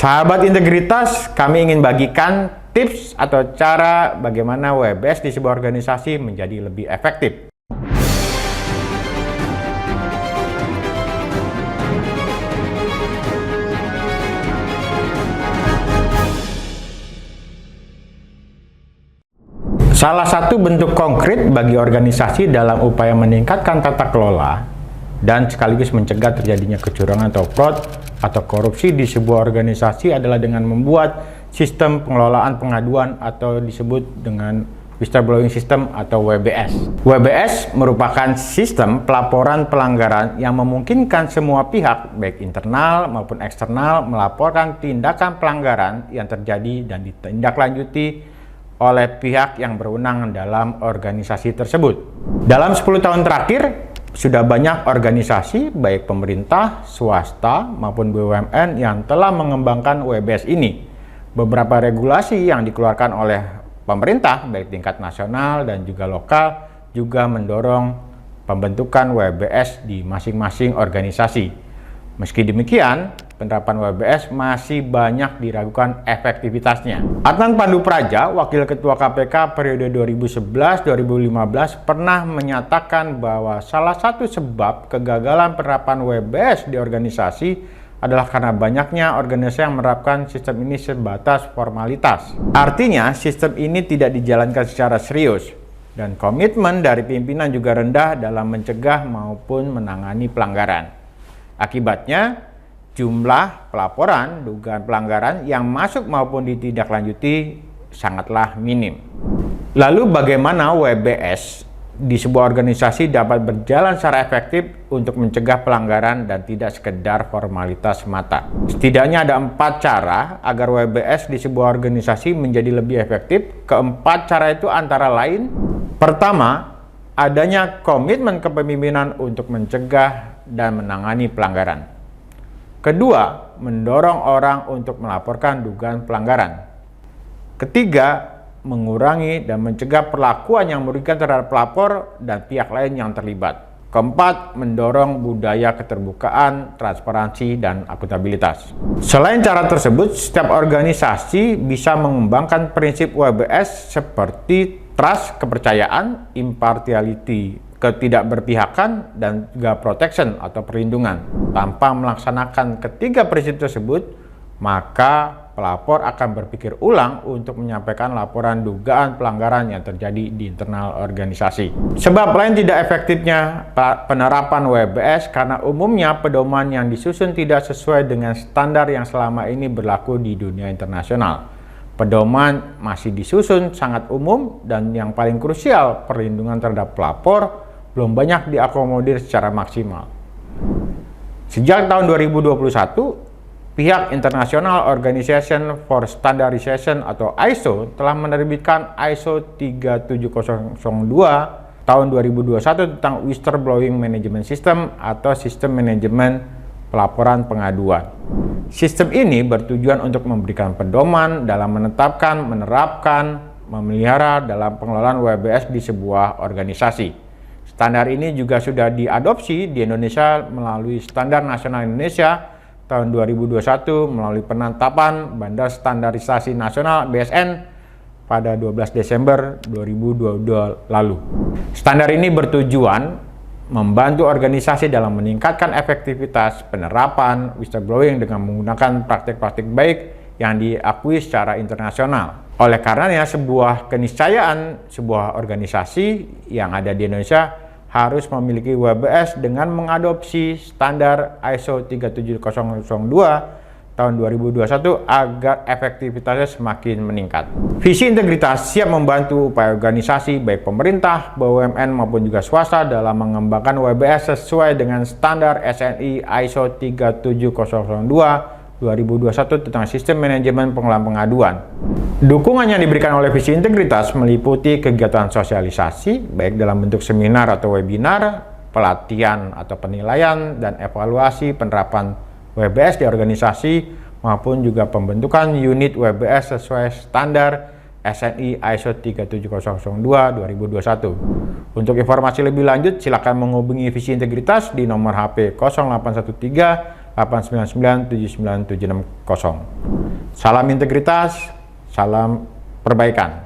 Sahabat integritas, kami ingin bagikan tips atau cara bagaimana WBS di sebuah organisasi menjadi lebih efektif. Salah satu bentuk konkret bagi organisasi dalam upaya meningkatkan tata kelola dan sekaligus mencegah terjadinya kecurangan atau fraud atau korupsi di sebuah organisasi adalah dengan membuat sistem pengelolaan pengaduan atau disebut dengan whistleblowing system atau WBS. WBS merupakan sistem pelaporan pelanggaran yang memungkinkan semua pihak, baik internal maupun eksternal, melaporkan tindakan pelanggaran yang terjadi dan ditindaklanjuti oleh pihak yang berwenang dalam organisasi tersebut. Dalam 10 tahun terakhir, sudah banyak organisasi, baik pemerintah, swasta, maupun BUMN yang telah mengembangkan WBS ini. Beberapa regulasi yang dikeluarkan oleh pemerintah, baik tingkat nasional dan juga lokal, juga mendorong pembentukan WBS di masing-masing organisasi. Meski demikian, penerapan WBS masih banyak diragukan efektivitasnya. Adnan Pandu Praja, Wakil Ketua KPK periode 2011-2015, pernah menyatakan bahwa salah satu sebab kegagalan penerapan WBS di organisasi adalah karena banyaknya organisasi yang menerapkan sistem ini sebatas formalitas. Artinya, sistem ini tidak dijalankan secara serius, dan komitmen dari pimpinan juga rendah dalam mencegah maupun menangani pelanggaran. Akibatnya, jumlah pelaporan dugaan pelanggaran yang masuk maupun ditindaklanjuti sangatlah minim. Lalu bagaimana WBS di sebuah organisasi dapat berjalan secara efektif untuk mencegah pelanggaran dan tidak sekedar formalitas semata? Setidaknya ada 4 cara agar WBS di sebuah organisasi menjadi lebih efektif. Keempat cara itu antara lain: pertama, adanya komitmen kepemimpinan untuk mencegah dan menangani pelanggaran. Kedua, mendorong orang untuk melaporkan dugaan pelanggaran. Ketiga, mengurangi dan mencegah perlakuan yang merugikan terhadap pelapor dan pihak lain yang terlibat. Keempat, mendorong budaya keterbukaan, transparansi, dan akuntabilitas. Selain cara tersebut, setiap organisasi bisa mengembangkan prinsip WBS seperti trust, kepercayaan, impartiality, ketidakberpihakan, dan juga protection atau perlindungan. Tanpa melaksanakan ketiga prinsip tersebut, maka pelapor akan berpikir ulang untuk menyampaikan laporan dugaan pelanggaran yang terjadi di internal organisasi. Sebab lain tidak efektifnya penerapan WBS karena umumnya pedoman yang disusun tidak sesuai dengan standar yang selama ini berlaku di dunia internasional. Pedoman masih disusun sangat umum, dan yang paling krusial, perlindungan terhadap pelapor belum banyak diakomodir secara maksimal. Sejak tahun 2021, pihak International Organization for Standardization atau ISO telah menerbitkan ISO 37002 tahun 2021 tentang Whistleblowing Management System atau sistem manajemen pelaporan pengaduan. Sistem ini bertujuan untuk memberikan pedoman dalam menetapkan, menerapkan, memelihara dalam pengelolaan WBS di sebuah organisasi. Standar ini juga sudah diadopsi di Indonesia melalui Standar Nasional Indonesia tahun 2021 melalui penetapan Badan Standarisasi Nasional BSN pada 12 Desember 2022 lalu. Standar ini bertujuan membantu organisasi dalam meningkatkan efektivitas penerapan whistleblowing dengan menggunakan praktik-praktik baik yang diakui secara internasional. Oleh karenanya, sebuah keniscayaan sebuah organisasi yang ada di Indonesia harus memiliki WBS dengan mengadopsi standar ISO 37002 tahun 2021 agar efektivitasnya semakin meningkat. Visi integritas siap membantu upaya organisasi baik pemerintah, BUMN maupun juga swasta dalam mengembangkan WBS sesuai dengan standar SNI ISO 37002 2021 tentang sistem manajemen pengelolaan pengaduan. Dukungan yang diberikan oleh visi integritas meliputi kegiatan sosialisasi baik dalam bentuk seminar atau webinar, pelatihan atau penilaian dan evaluasi penerapan WBS di organisasi maupun juga pembentukan unit WBS sesuai standar SNI ISO 37002 2021. Untuk informasi lebih lanjut silakan menghubungi visi integritas di nomor HP 0813 8997970. Salam integritas, salam perbaikan.